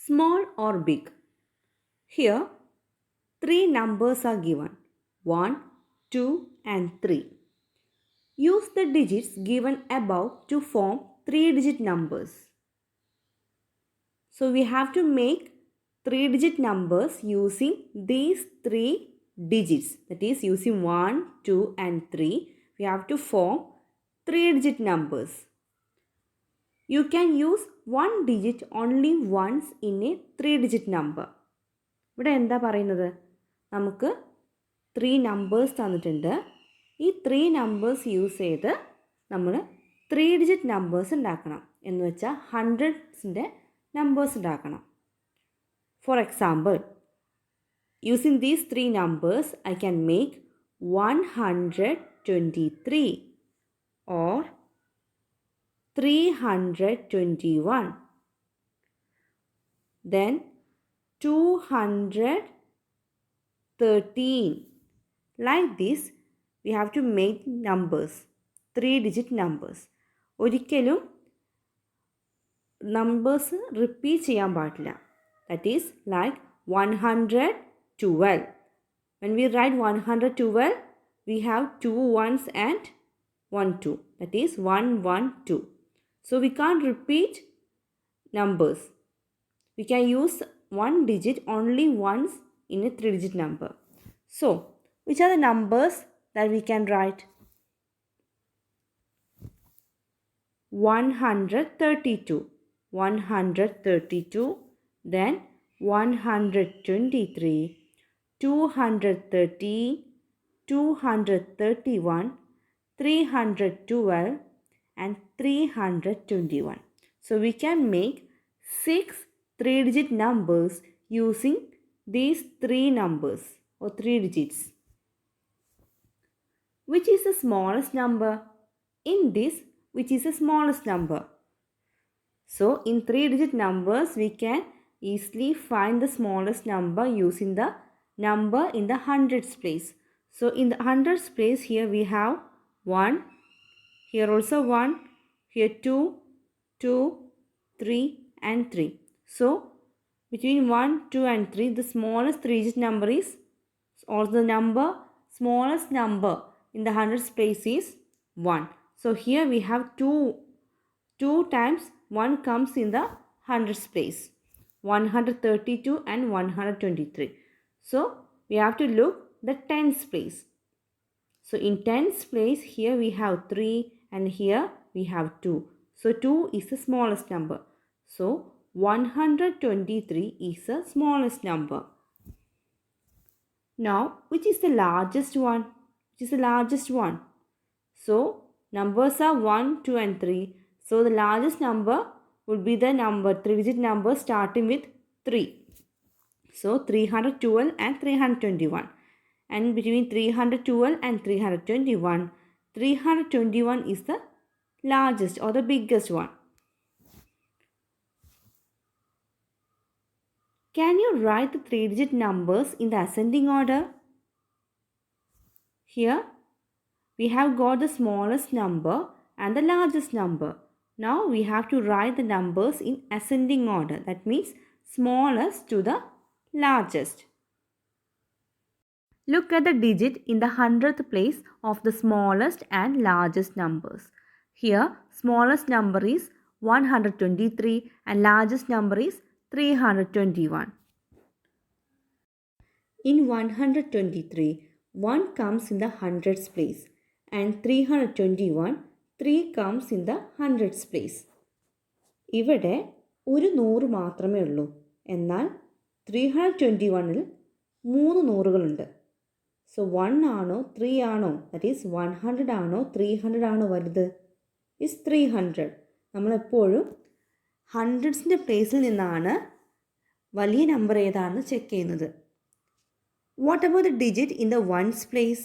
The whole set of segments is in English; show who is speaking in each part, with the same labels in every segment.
Speaker 1: small or big. Here, three numbers are given, 1, 2 and 3. Use the digits given above to form 3-digit numbers. So we have to make 3-digit numbers using these 3 digits. That is, using 1, 2 and 3, we have to form 3-digit numbers. You can use 1 digit only once in a 3-digit number. ഇവിടെ എന്താ പറയുന്നത്? നമുക്ക് 3 numbers തന്നിട്ടുണ്ട്. ഈ 3 numbers use ചെയ്ത് നമ്മൾ 3-digit numbers ഉണ്ടാക്കണം. എന്ന് വെച്ചാൽ 100ൻ്റെ നമ്പേഴ്സ് ഉണ്ടാക്കണം. For example, using these 3 numbers, I can make 123 or 321. Then 213. Like this, we have to make numbers, 3-digit numbers. ഒരിക്കലും നമ്പേഴ്സ് റിപ്പീറ്റ് ചെയ്യാൻ പാടില്ല. That is like 112. When we write 112, we have 2 ones and 1 2. That is 112. So we can't repeat numbers. We can use 1 digit only once in a 3-digit number. So, which are the numbers that we can write? 132. 132. Then 123, 213, 231, 312 and 321. So we can make 6 3-digit numbers using these 3 numbers or 3 digits. Which is the smallest number? In this, which is the smallest number? So in 3-digit numbers, we can easily find the smallest number using the number in the hundreds place. So in the hundreds place, here we have 1, here also 1, here 2, 2, 3 and 3. So between 1, 2 and 3, the smallest 3-digit number is, or the number, smallest number in the hundreds place is 1. So here we have 2 times 1 comes in the hundreds place. 132 and 123. So we have to look the tens place. So in tens place, here we have 3 and here we have 2. So 2 is the smallest number. So 123 is the smallest number. Now, which is the largest one? Which is the largest one? So numbers are 1, 2 and 3. So the largest number would be the number 3-digit number starting with 3. So 312 and 321. And between 312 and 321, 321 is the largest or the biggest one. Can you write the 3-digit numbers in the ascending order? Here we have got the smallest number and the largest number. Now we have to write the numbers in ascending order. That means smallest to the largest. Look at the digit in the 100th place of the smallest and largest numbers. Here smallest number is 123 and largest number is 321. In 123, 1 comes in the hundreds place and 321, 3 comes in the hundreds place. ഇവിടെ ഒരു 100 മാത്രമേ ഉള്ളൂ. എന്നാൽ 321ൽ 3 നൂറുകളുണ്ട്. So 1 ആണോ 3 ആണോ, that is 100 ആണോ 300 ആണോ വലുത്? ഇസ് 300. നമ്മളെപ്പോഴും ഹൺഡ്രഡ്സിൻ്റെ പ്ലേസിൽ നിന്നാണ് വലിയ നമ്പർ ഏതാണെന്ന് ചെക്ക് ചെയ്യുന്നത്. What about the digit in the ones place?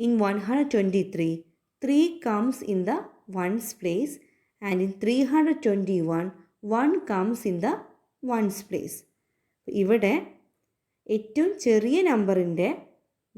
Speaker 1: In 123, 3 comes in the ones place and in 321, 1 comes in the ones place. ഇവിടെ ഏറ്റവും ചെറിയ നമ്പറിൻ്റെ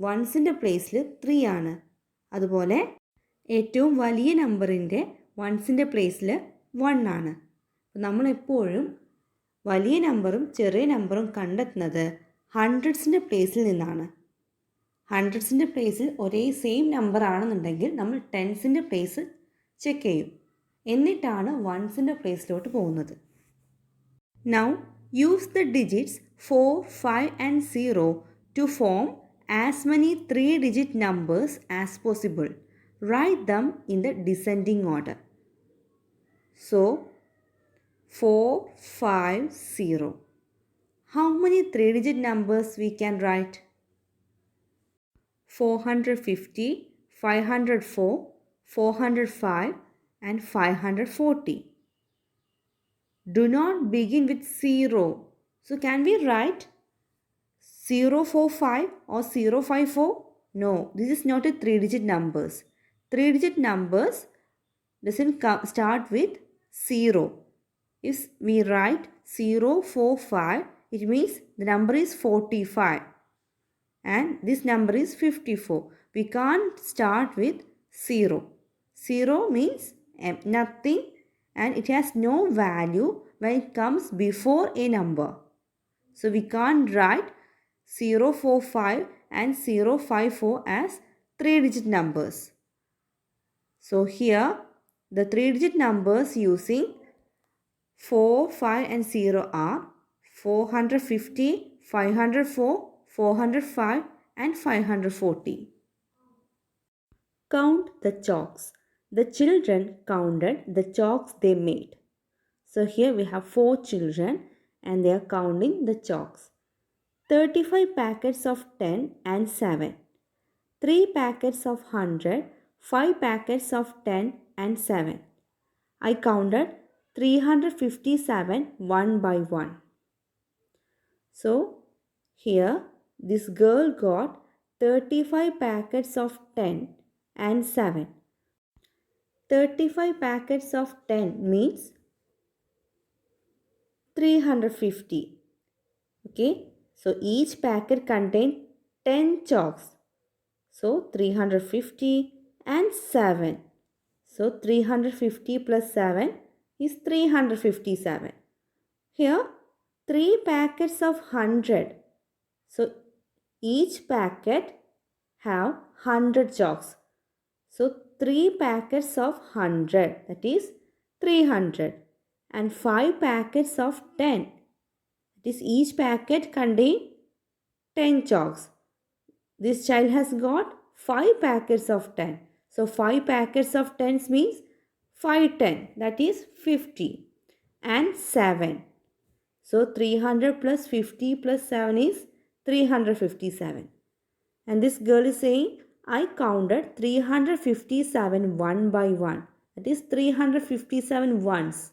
Speaker 1: വൺസിൻ്റെ പ്ലേസിൽ 3 ആണ്. അതുപോലെ ഏറ്റവും വലിയ നമ്പറിൻ്റെ വൺസിൻ്റെ പ്ലേസിൽ 1 ആണ്. നമ്മളെപ്പോഴും വലിയ നമ്പറും ചെറിയ നമ്പറും കണ്ടെത്തുന്നത് ഹൺഡ്രഡ്സിൻ്റെ പ്ലേസിൽ നിന്നാണ്. ഹൺഡ്രഡ്സിൻ്റെ പ്ലേസിൽ ഒരേ സെയിം നമ്പർ ആണെന്നുണ്ടെങ്കിൽ നമ്മൾ ടെൻസിൻ്റെ പ്ലേസ് ചെക്ക് ചെയ്യും. എന്നിട്ടാണ് വൺസിൻ്റെ പ്ലേസിലോട്ട് പോകുന്നത്. Now use the digits 4, 5 and 0 to form as many 3-digit numbers as possible. Write them in the descending order. So 4, 5, 0. How many 3-digit numbers we can write? 450, 504, 405 and 540. Do not begin with 0. So can we write 045 or 054? No, this is not a 3-digit numbers. 3-digit numbers doesn't start with 0. If we write 045, it means the number is 45 and this number is 54. We can't start with 0. 0 means nothing and it has no value when it comes before a number. So we can't write 045 and 054 as 3-digit numbers. So here the 3-digit numbers using 4, 5 and 0 are 450, 504, 405 and 540. Count the chalks. The children counted the chalks they made. So here we have 4 children and they are counting the chalks. 35 packets of 10 and 7. 3 packets of 100, 5 packets of 10 and 7. I counted 357 one by one. So here this girl got 35 packets of 10 and 7. 35 packets of 10 means 350. Okay, so each packet contains 10 chalks. So 350 and 7. So 350 plus 7 is 357. Here 3 packets of 100. So each packet have 100 chalks. So 3 packets of 100, that is 300, and 5 packets of 10. That is each packet contain 10 chalks. This child has got 5 packets of 10. So 5 packets of 10 means 5 10, that is 50, and 7. So 300 plus 50 plus 7 is 357. And this girl is saying, I counted 357 one by one. That is 357 ones.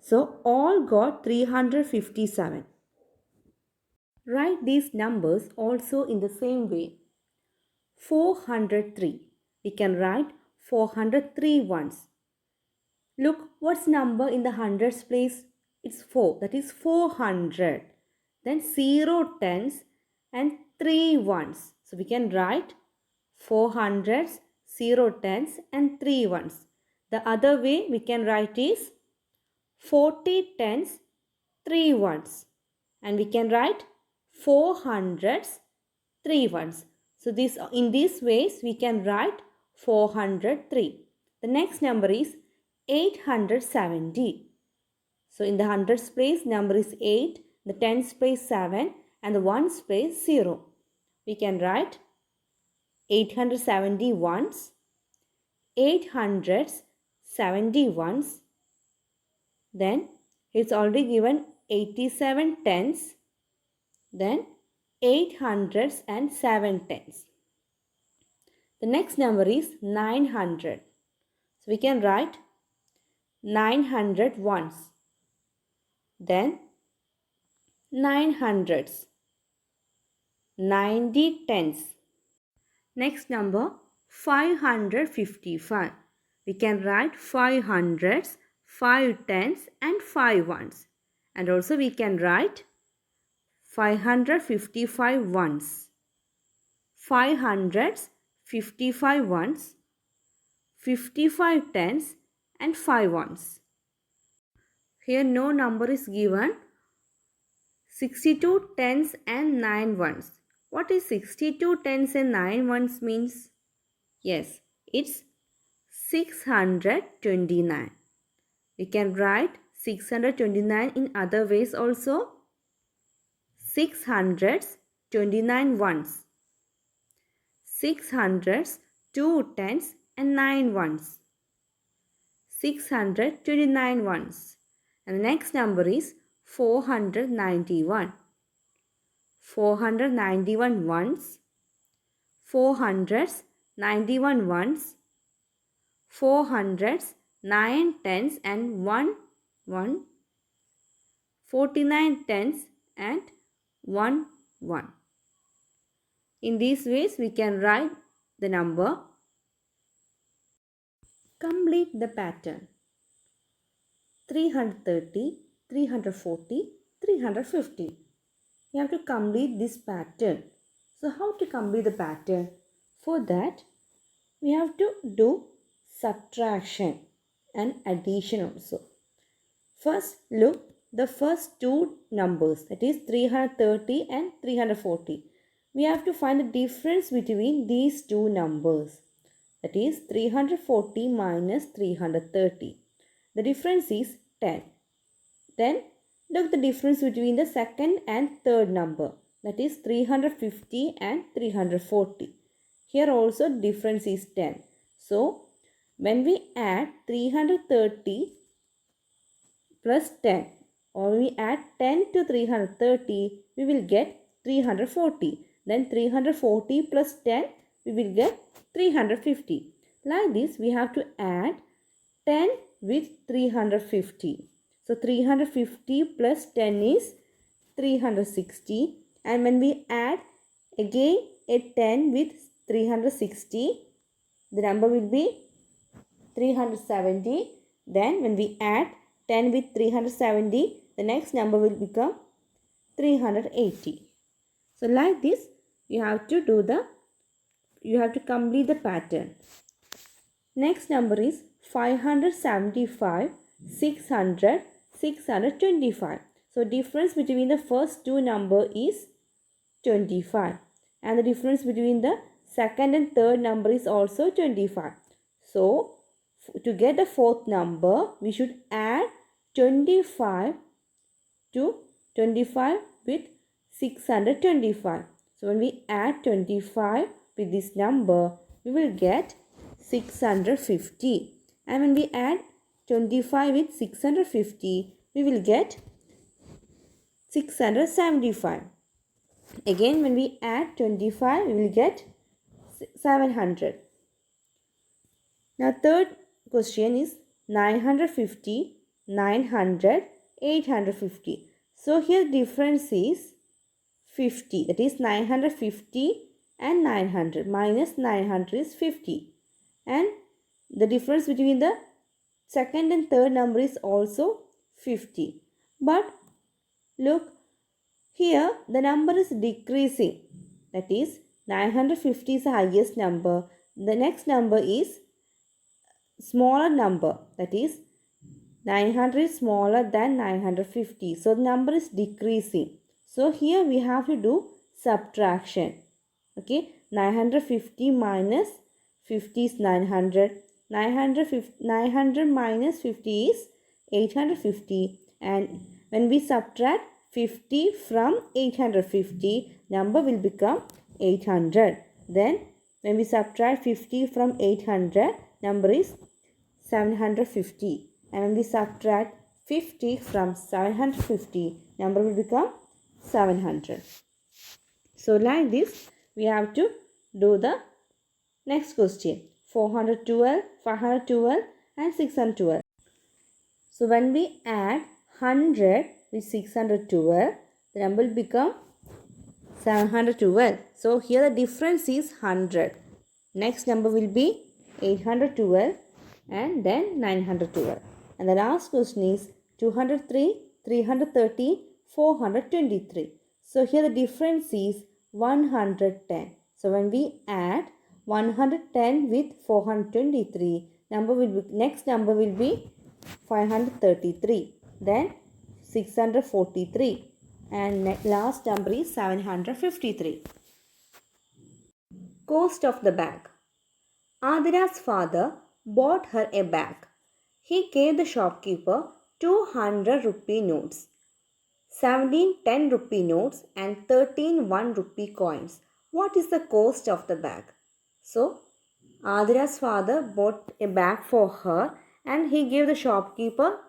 Speaker 1: So all got 357. Write these numbers also in the same way. 403. We can write 403 ones. Look, what's number in the hundreds place? It's 4. That is 400. Then 0 tens and 3 ones. So we can write 4 hundreds, 0 tens and 3 ones. The other way we can write is 40 tens, 3 ones. And we can write 4 hundreds, 3 ones. So in these ways we can write 403. The next number is 870. So in the hundreds place number is 8, the tens place 7 and the ones place 0. We can write 870 ones, 870 ones. Then it's already given 87 tens, then 800s and 7 tens. The next number is 900. So we can write 900 ones, then 900s, 90 tens. Next number 555. We can write 500s, 5 tens and 5 ones. And also we can write 555 ones, 500s, 55 ones, 55 tens and 5 ones. Here no number is given. 62 tens and 9 ones. What is 62 tens and 9 ones means? Yes, it's 629. We can write 629 in other ways also. 6 hundreds, 29 ones. 6 hundreds, 2 tens and 9 ones. 629 ones. And the next number is 491. 491 ones. 4 hundreds, 91 ones. 4 hundreds, 9 tens and 1 1. 49 tens and 1 1. In these ways we can write the number. Complete the pattern. 330, 340, 350. You have to complete this pattern. So how to complete the pattern? For that, we have to do subtraction and addition also. First, look the first two numbers, that is 330 and 340. We have to find the difference between these two numbers. That is 340 minus 330. The difference is 10. Then look the difference between the second and third number. That is 350 and 340. Here also difference is 10. So when we add 330 plus 10, or we add 10 to 330, we will get 340. Then 340 plus 10, we will get 350. Like this, we have to add 10 with 350. So 350 plus 10 is 360. And when we add again a 10 with 360, the number will be 370. Then when we add 10 with 370, the next number will become 380. So like this, you have to complete the pattern. Next number is 575, 600, 625. So difference between the first two number is 25. And the difference between the second and third number is also 25. So to get the fourth number, we should add 25 to 25 with 625. So when we add 25 with this number, we will get 650. And when we add 25 with 650, we will get 675. Again, when we add 25, we will get 700. Now, third question is 950, 900, 850. So, here difference is 50. That is 950 and 900. Minus 900 is 50. And the difference between the second and third number is also 50. But look, here the number is decreasing. That is 950 is the highest number. The next number is smaller number. That is 900 is smaller than 950. So the number is decreasing. So here we have to do subtraction. Okay, 950 minus 50 is 900. 900 minus 50 is 850. And when we subtract 50 from 850, number will become 800. Then when we subtract 50 from 800, number is 750. And when we subtract 50 from 750, number will become 700. So like this, we have to do the next question. 412, 512 and 612. So when we add 100 with 612, the number will become 712. So here the difference is 100. Next number will be 812 and then 912. And the last question is 203, 330, 423. So here the difference is 110. So when we add 110 with 423, next number will be 533. then 643, and last number is 753. Cost of the bag. Adira's father bought her a bag. He gave the shopkeeper 200 rupee notes, 17 10 rupee notes, and 13 1 rupee coins. What is the cost of the bag? So, Adira's father bought a bag for her and he gave the shopkeeper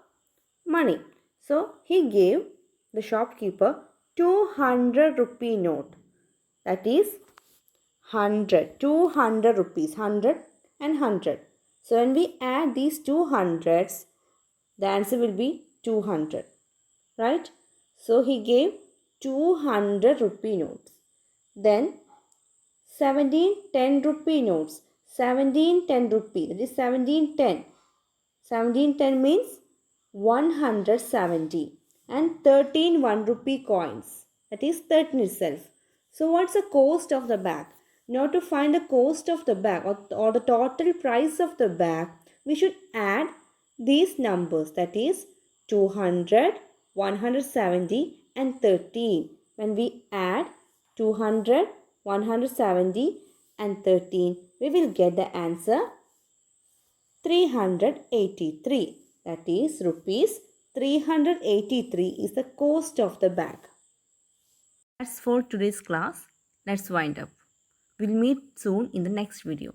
Speaker 1: money. So, he gave the shopkeeper 200 rupee note. That is 100, 200 rupees, 100 and 100. So, when we add these two hundreds, the answer will be 200. Right? So, he gave 200 rupee notes. Then 17 10 rupee notes. 17 10 rupee. That is 17 10. 17 10 means 170. And 13 1 rupee coins. That is 13 itself. So what's the cost of the bag? Now to find the cost of the bag or the total price of the bag, we should add these numbers. That is 200, 170 and 13. When we add 200, 170 and 13, we will get the answer 383. That is rupees 383 is the cost of the bag. That's for today's class. Let's wind up. We'll meet soon in the next video.